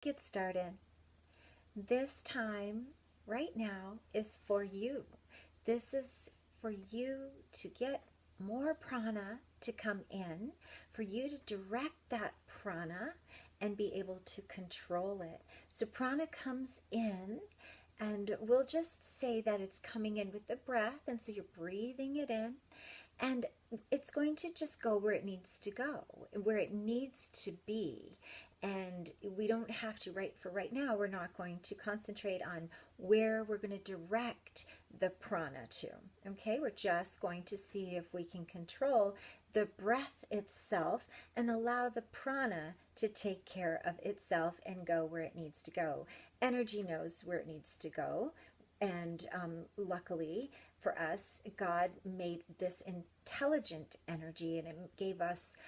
Get started. This time, right now, is for you. This is for you to get more prana to come in, for you to direct that prana and be able to control it. So, prana comes in, and we'll just say that it's coming in with the breath, and so you're breathing it in, and it's going to just go where it needs to go, where it needs to be. And we don't have to, right now, we're not going to concentrate on where we're going to direct the prana to. Okay, we're just going to see if we can control the breath itself and allow the prana to take care of itself and go where it needs to go. Energy knows where it needs to go. And luckily for us, God made this intelligent energy, and it gave us,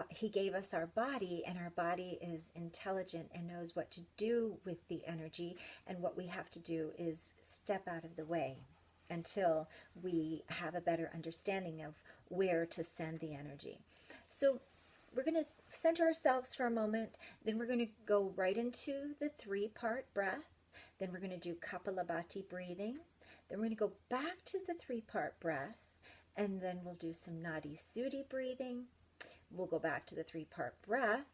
He gave us our body, and our body is intelligent and knows what to do with the energy. And what we have to do is step out of the way until we have a better understanding of where to send the energy. So we're going to center ourselves for a moment, then we're going to go right into the 3-part breath. Then we're going to do Kapalabhati breathing. Then we're going to go back to the 3-part breath, and then we'll do some Nadi Sudhi breathing. We'll go back to the 3-part breath,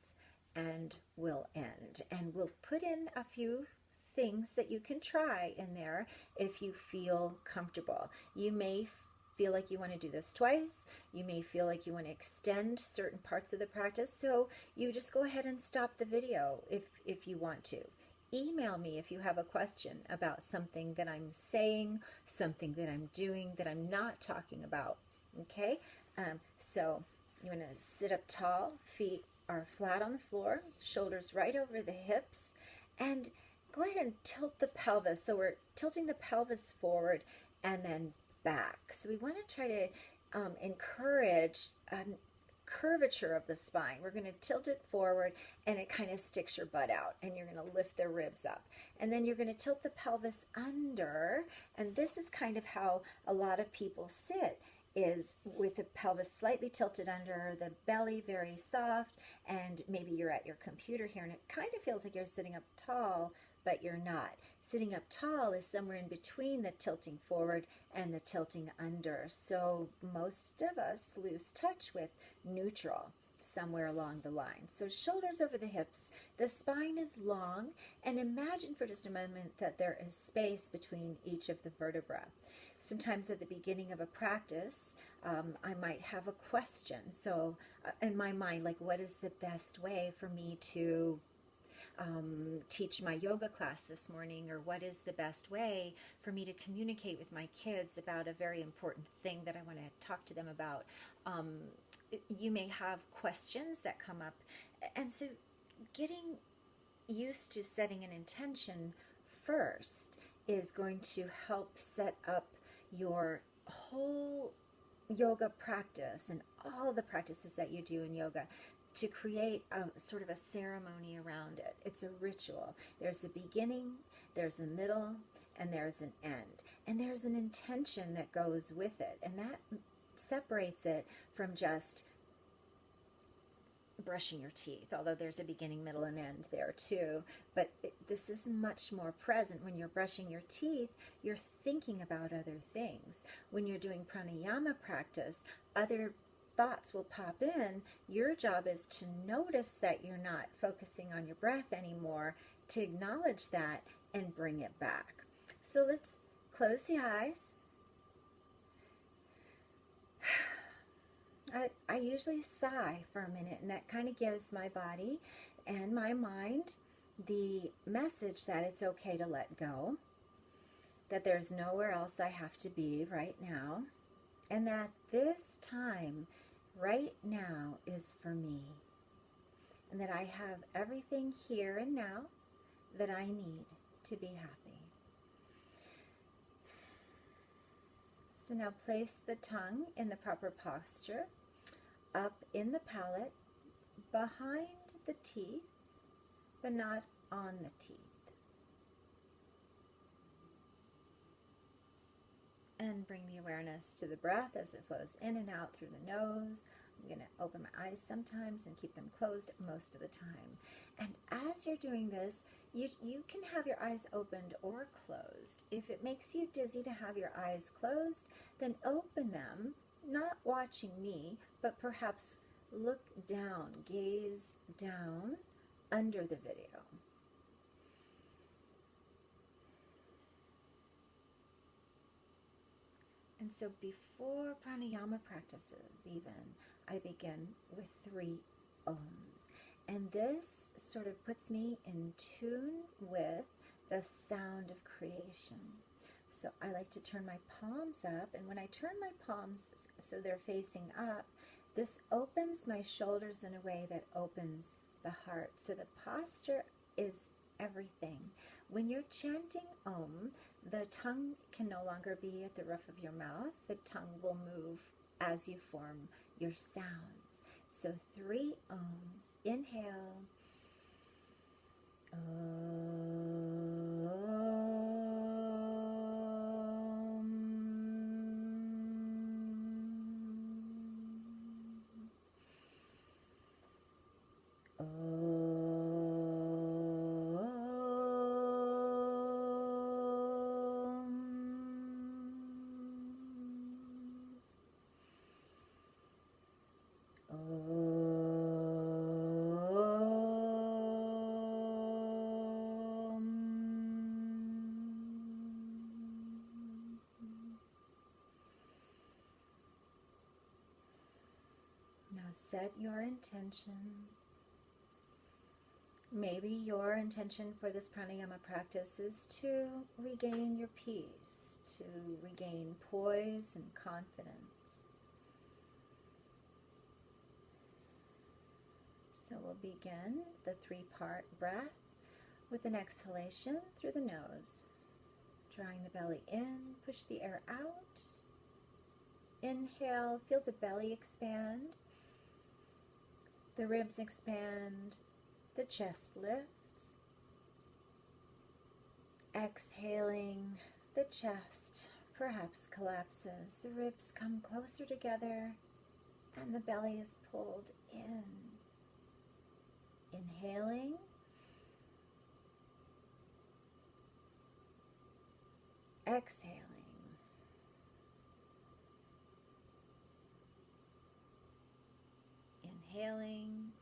and we'll end. And we'll put in a few things that you can try in there if you feel comfortable. You may feel like you want to do this twice. You may feel like you want to extend certain parts of the practice, so you just go ahead and stop the video if you want to. Email me if you have a question about something that I'm saying, something that I'm doing that I'm not talking about. Okay? So you want to sit up tall, feet are flat on the floor, shoulders right over the hips, and go ahead and tilt the pelvis. So we're tilting the pelvis forward and then back. So we want to try to encourage curvature of the spine. We're going to tilt it forward, and it kind of sticks your butt out, and you're going to lift the ribs up, and then you're going to tilt the pelvis under. And this is kind of how a lot of people sit, is with the pelvis slightly tilted under, the belly very soft, and maybe you're at your computer here and it kind of feels like you're sitting up tall, but you're not. Sitting up tall is somewhere in between the tilting forward and the tilting under. So most of us lose touch with neutral somewhere along the line. So shoulders over the hips, the spine is long, and imagine for just a moment that there is space between each of the vertebrae. Sometimes at the beginning of a practice, I might have a question. So in my mind, like, what is the best way for me to teach my yoga class this morning, or what is the best way for me to communicate with my kids about a very important thing that I want to talk to them about. You may have questions that come up, and so getting used to setting an intention first is going to help set up your whole yoga practice and all the practices that you do in yoga to create a sort of a ceremony around it. It's a ritual. There's a beginning, there's a middle, and there's an end. And there's an intention that goes with it. And that separates it from just brushing your teeth, although there's a beginning, middle, and end there too. But this is much more present. When you're brushing your teeth, you're thinking about other things. When you're doing pranayama practice, other thoughts will pop in. Your job is to notice that you're not focusing on your breath anymore, to acknowledge that and bring it back. So let's close the eyes. I usually sigh for a minute, and that kind of gives my body and my mind the message that it's okay to let go, that there's nowhere else I have to be right now, and that this time right now is for me, and that I have everything here and now that I need to be happy. So now place the tongue in the proper posture, up in the palate, behind the teeth, but not on the teeth. And bring the awareness to the breath as it flows in and out through the nose, I'm going to open my eyes sometimes and keep them closed most of the time. And as you're doing this, you can have your eyes opened or closed. If it makes you dizzy to have your eyes closed, then open them, not watching me, but perhaps look down, gaze down under the video. And so before pranayama practices even, I begin with 3 ohms. And this sort of puts me in tune with the sound of creation. So I like to turn my palms up, and when I turn my palms so they're facing up, this opens my shoulders in a way that opens the heart. So the posture is everything. When you're chanting Om, the tongue can no longer be at the roof of your mouth. The tongue will move as you form your sounds. So 3 ohms. Inhale. Now set your intention. Maybe your intention for this pranayama practice is to regain your peace, to regain poise and confidence. So we'll begin the 3-part breath with an exhalation through the nose. Drawing the belly in, push the air out. Inhale, feel the belly expand. The ribs expand, the chest lifts. Exhaling, the chest perhaps collapses. The ribs come closer together and the belly is pulled in. Inhaling. Exhaling. Inhaling.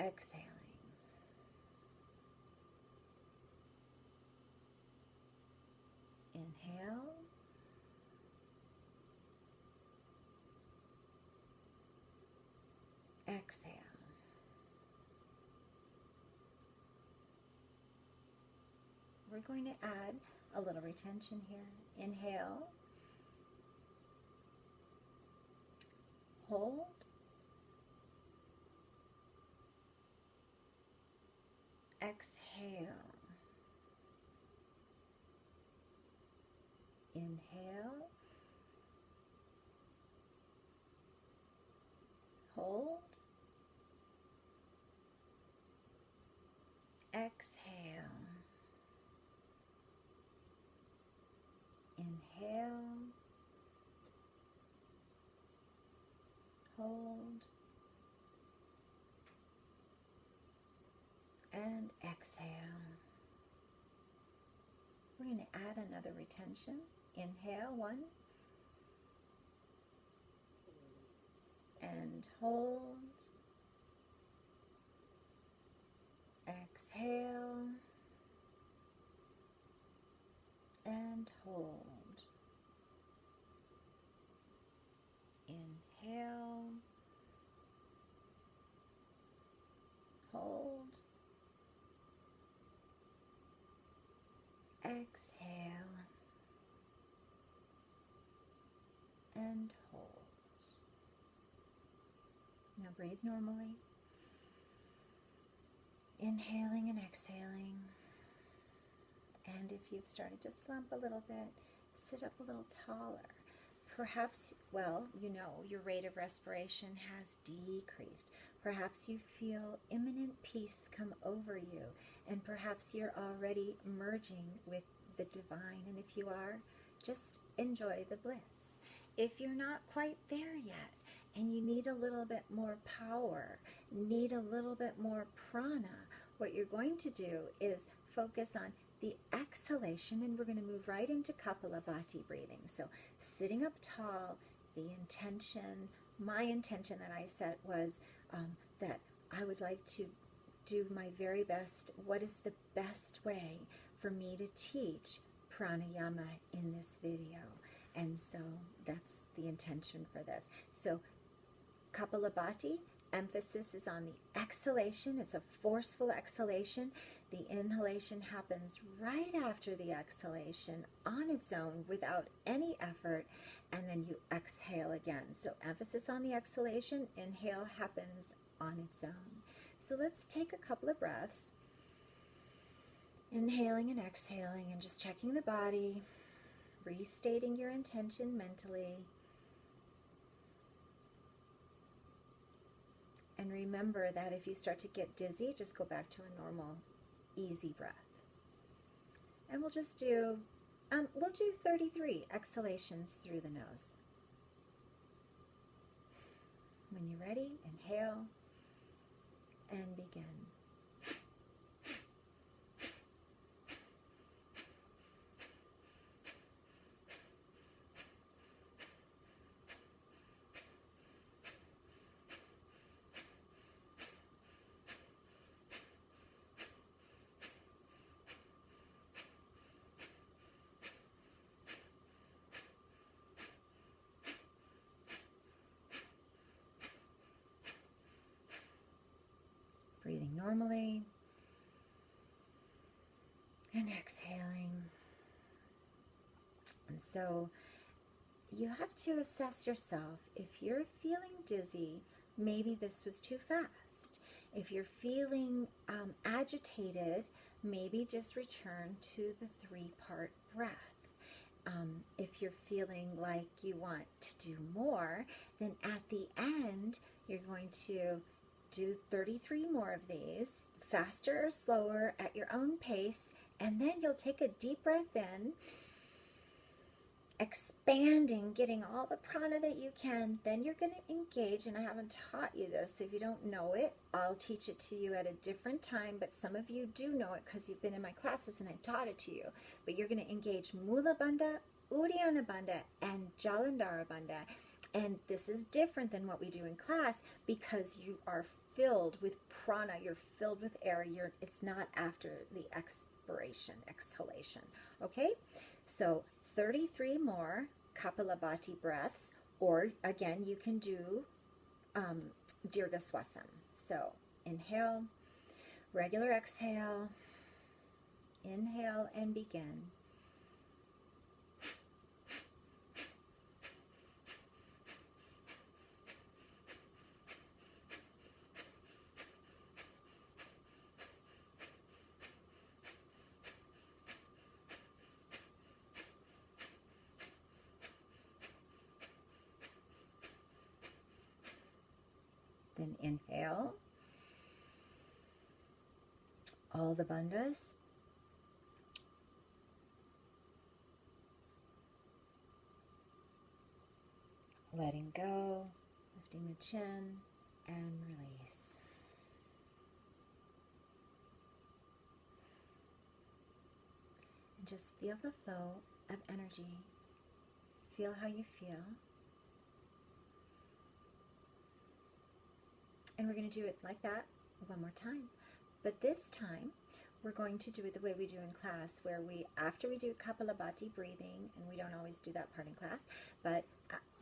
Exhaling. Inhale. Exhale. We're going to add a little retention here. Inhale. Hold. Exhale. Inhale. Hold. Exhale. Inhale. Hold. And exhale. We're going to add another retention. Inhale, 1. And hold. Exhale. And hold. Inhale. Hold. Exhale. And hold. Now breathe normally. Inhaling and exhaling. And if you've started to slump a little bit, sit up a little taller. Perhaps, well, you know, your rate of respiration has decreased. Perhaps you feel imminent peace come over you, and perhaps you're already merging with the divine. And if you are, just enjoy the bliss. If you're not quite there yet and you need a little bit more power, need a little bit more prana, what you're going to do is focus on the exhalation, and we're going to move right into Kapalabhati breathing. So sitting up tall, the intention, my intention that I set was that I would like to do my very best. What is the best way for me to teach pranayama in this video? And so that's the intention for this. So Kapalabhati, emphasis is on the exhalation. It's a forceful exhalation. The inhalation happens right after the exhalation on its own without any effort, and then you exhale again. So emphasis on the exhalation, inhale happens on its own. So let's take a couple of breaths, inhaling and exhaling, and just checking the body, restating your intention mentally. And remember that if you start to get dizzy, just go back to a normal, easy breath. And we'll just do, 33 exhalations through the nose. When you're ready, inhale and begin. Breathing normally and exhaling. And so you have to assess yourself. If you're feeling dizzy, maybe this was too fast. If you're feeling agitated, maybe just return to the 3-part breath. If you're feeling like you want to do more, then at the end, you're going to do 33 more of these, faster or slower at your own pace, and then you'll take a deep breath in, expanding, getting all the prana that you can. Then you're going to engage, and I haven't taught you this, so if you don't know it, I'll teach it to you at a different time, but some of you do know it because you've been in my classes and I've taught it to you. But you're going to engage Mula Bandha, Uddiyana Bandha, and Jalandhara Bandha. And this is different than what we do in class because you are filled with prana, you're filled with air, it's not after the exhalation, okay? So 33 more Kapalabhati breaths, or again, you can do Dirgha Swasam. So inhale, regular exhale, inhale and begin. Then inhale, all the bandhas. Letting go, lifting the chin, and release. And just feel the flow of energy. Feel how you feel. And we're going to do it like that one more time. But this time, we're going to do it the way we do in class, where after we do Kapalabhati breathing, and we don't always do that part in class, but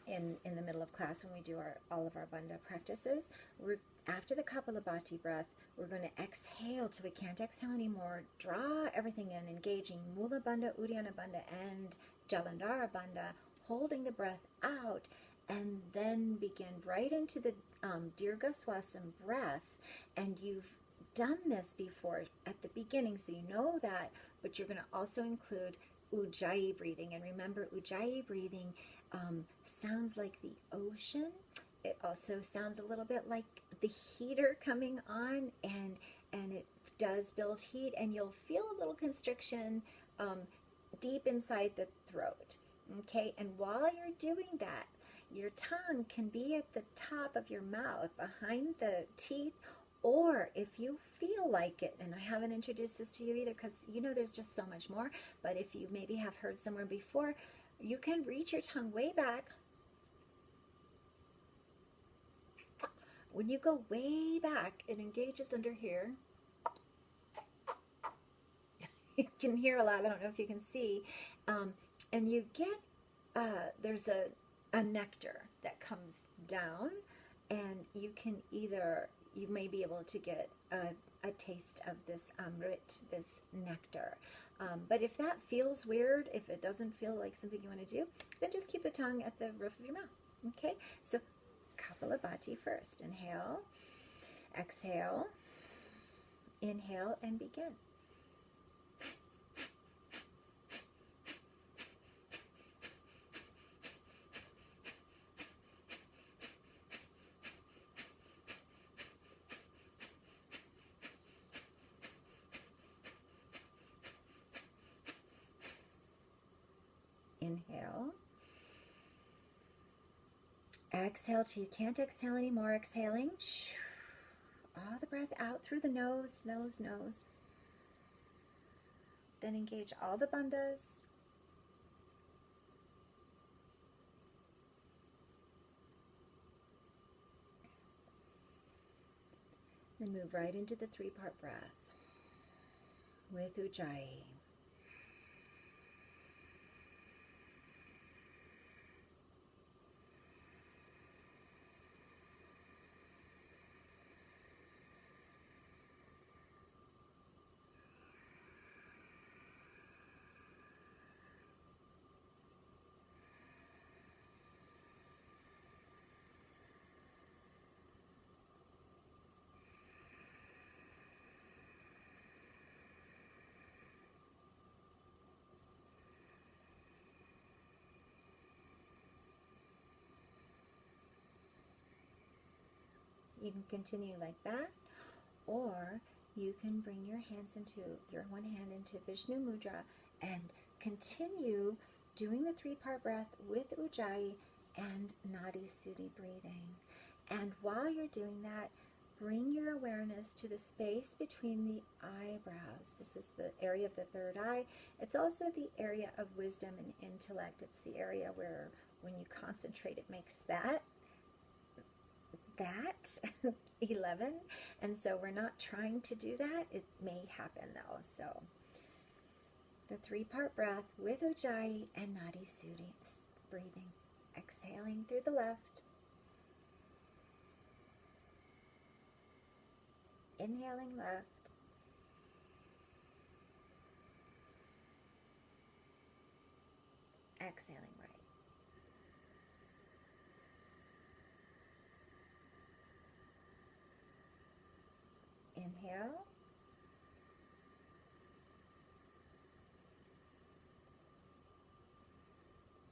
in the middle of class when we do all of our bandha practices, after the Kapalabhati breath, we're going to exhale till we can't exhale anymore, draw everything in, engaging Mula Bandha, Uddiyana Bandha, and Jalandhara Bandha, holding the breath out, and then begin right into the Dirgha Swasam breath. And you've done this before at the beginning, so you know that, but you're going to also include Ujjayi breathing. And remember, Ujjayi breathing sounds like the ocean. It also sounds a little bit like the heater coming on, and it does build heat, and you'll feel a little constriction deep inside the throat. Okay, and while you're doing that, your tongue can be at the top of your mouth, behind the teeth, or if you feel like it, and I haven't introduced this to you either because you know there's just so much more, but if you maybe have heard somewhere before, you can reach your tongue way back. When you go way back, it engages under here. You can hear a lot, I don't know if you can see, and you get, there's a nectar that comes down, and you can either, you may be able to get a taste of this amrit, this nectar. But if that feels weird, if it doesn't feel like something you want to do, then just keep the tongue at the roof of your mouth. Okay, so Kapalabhati first. Inhale, exhale, inhale, and begin. Inhale. Exhale till you can't exhale anymore. Exhaling. All the breath out through the nose, nose, nose. Then engage all the bandhas. Then move right into the 3-part breath with Ujjayi. You can continue like that, or you can bring your hands into, your one hand into Vishnu Mudra and continue doing the 3-part breath with Ujjayi and Nadi Sudhi breathing. And while you're doing that, bring your awareness to the space between the eyebrows. This is the area of the third eye. It's also the area of wisdom and intellect. It's the area where when you concentrate, it makes that 11, and so we're not trying to do that. It may happen though. So the 3-part breath with Ujjayi and Nadi Sudhi breathing, exhaling through the left, inhaling left, exhaling right. Inhale,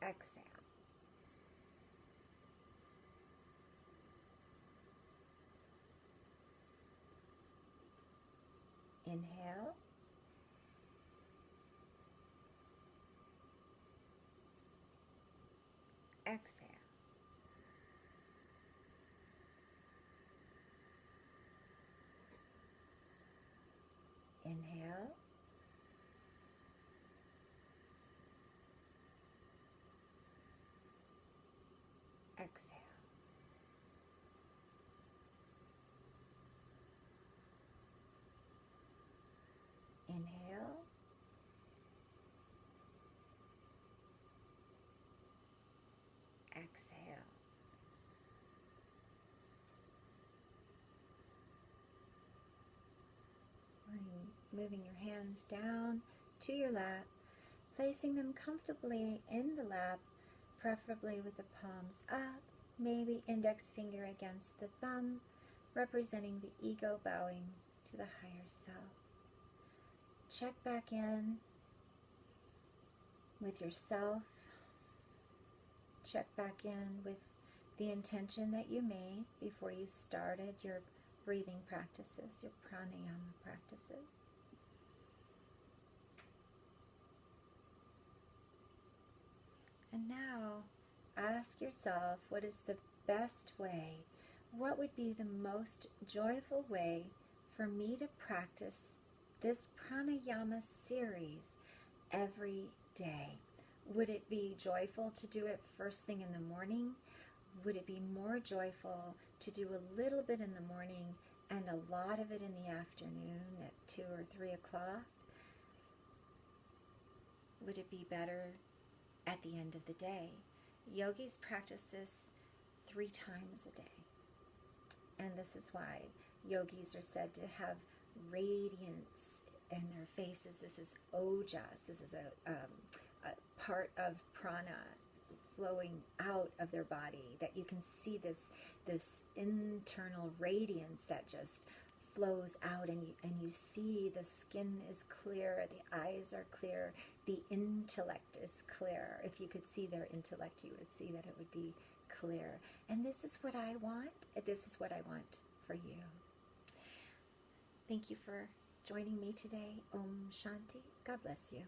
exhale. Inhale, exhale. Inhale, exhale. Inhale, exhale. Moving your hands down to your lap, placing them comfortably in the lap, preferably with the palms up, maybe index finger against the thumb, representing the ego bowing to the higher self. Check back in with yourself. Check back in with the intention that you made before you started your breathing practices, your pranayama practices. And now ask yourself, what is the best way? What would be the most joyful way for me to practice this pranayama series every day? Would it be joyful to do it first thing in the morning? Would it be more joyful to do a little bit in the morning and a lot of it in the afternoon at 2 or 3 o'clock? Would it be better at the end of the day? Yogis practice this 3 times a day. And this is why yogis are said to have radiance in their faces. This is ojas. This is a part of prana flowing out of their body, that you can see this internal radiance that just flows out, and you see the skin is clear, the eyes are clear, the intellect is clear. If you could see their intellect, you would see that it would be clear. And this is what I want. This is what I want for you. Thank you for joining me today. Om Shanti. God bless you.